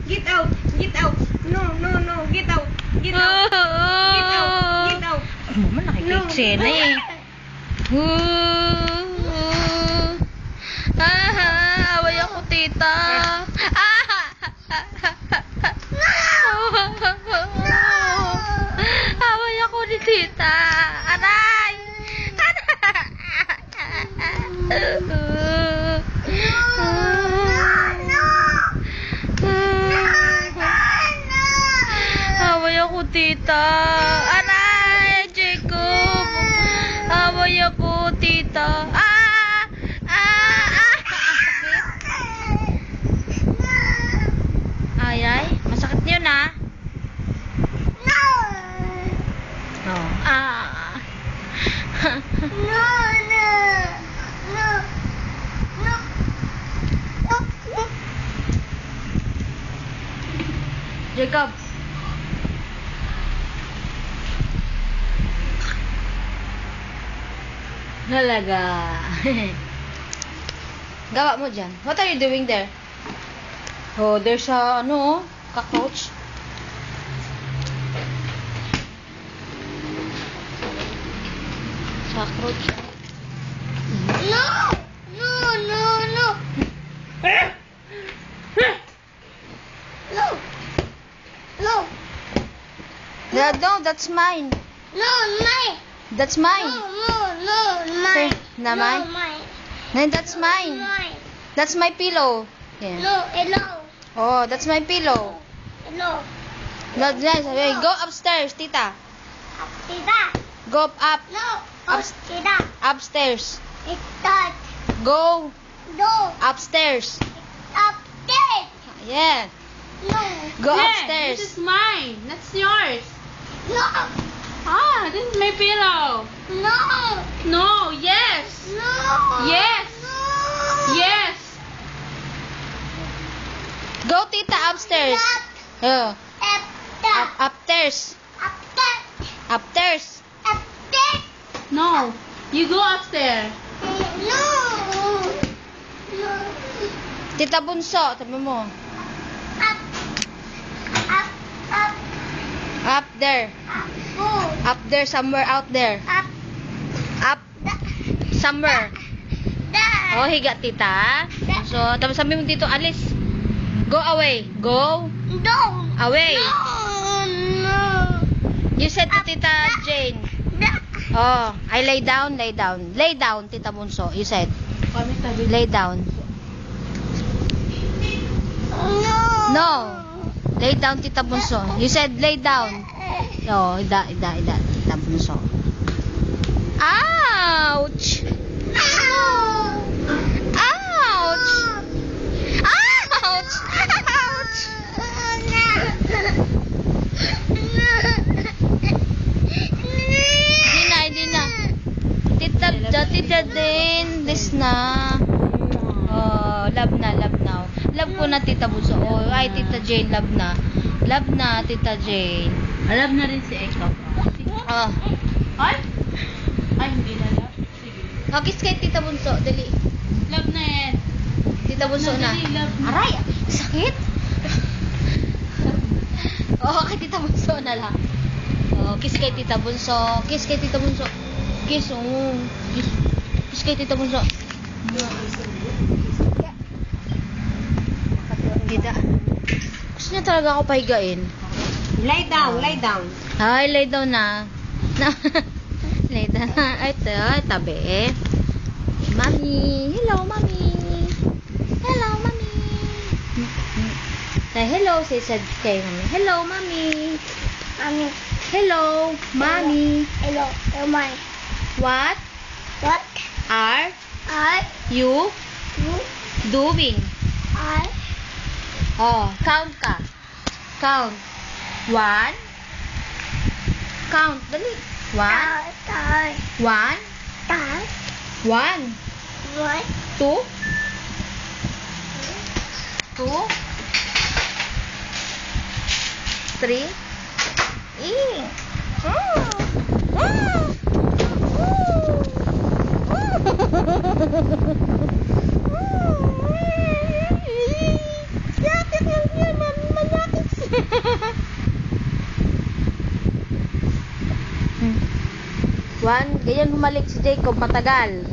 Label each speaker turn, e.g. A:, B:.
A: Get out. Get out. No. Get out. Get out. Get out. Get out.
B: Mama, nakikitsena eh. Away ako, tita. Away ako ni tita. Aray! Away ako, tita. Aray, Jacob. Away ako, tita. Ay, masakit yun ah. Oh. Jacob. Halaga. Gawa mo dyan. What are you doing there? Oh, there's a, cockroach. Cockroach.
A: No.
B: No, that's mine.
A: No, mine.
B: That's mine.
A: No, mine.
B: Na mine? No, that's mine.
A: Mine.
B: That's my pillow. Yeah.
A: No, hello.
B: Oh, that's my pillow.
A: Hello.
B: No, okay, go upstairs, tita.
A: Tita.
B: Go up.
A: No.
B: Ups-
A: Tita.
B: Upstairs.
A: It's that.
B: Go
A: No.
B: upstairs.
A: Upstairs.
B: Yeah.
A: No.
B: Go
C: This
B: upstairs.
C: is mine. That's yours.
A: No.
C: This is my pillow.
A: No.
C: No, yes.
A: No.
C: Yes.
A: No.
C: Yes.
B: Go, tita, upstairs. Oh. Upstairs. Upstairs.
C: No. You go upstairs.
A: No.
B: Tita Bunso, tabi mo. Up there. Up there, somewhere out there. Up. Somewhere. Oh, higa, tita. So, tapos sabi mo dito, alis. Go away. Go away. You said to Tita Jane. Oh, I lay down. Lay down, Tita Bunso. You said. Lay down. No. Lay down, Tita Bunso. You said lay down. No, ida, Tita Bunso. Ouch! Ouch! Ouch! Ouch! Hindi na. Tita din. This na. Oh, love na. Love ko na, Tita Bunso. Oh, ay, Tita Jane, love na. Love na, Tita Jane.
C: Alam na rin si Eko.
B: Oh.
C: Ay, hindi na love. Sige.
B: Kiss kay Tita Bunso, dali.
C: Love na yan.
B: Tita Bunso na.
C: Dali, love na.
B: Aray, sakit. Oh, kay Tita Bunso na lang. Oh, kiss kay Tita Bunso. Kiss kay Tita Bunso. Kiss, oh. Kiss kay Tita Bunso. Tita. Gusto niya talaga ako pahigain.
A: Lay down.
B: Ay, lay down na. Lay down na. Ay, tabi. Mami. Hello, Mami. Hello, Mami. Say hello, said kay Mami. Hello, Mami.
A: Mommy.
B: Hello, Mami.
A: Hello, mine.
B: What
A: What
B: are
A: are
B: you
A: you
B: doing?
A: are
B: Oh, count ka. Count. 1. Count. Dali. 1.
A: are
B: 1. 1.
A: what
B: 2. 2. 3. Yakit lang yan, manakit. Ganyan humalik si Jacob matagal.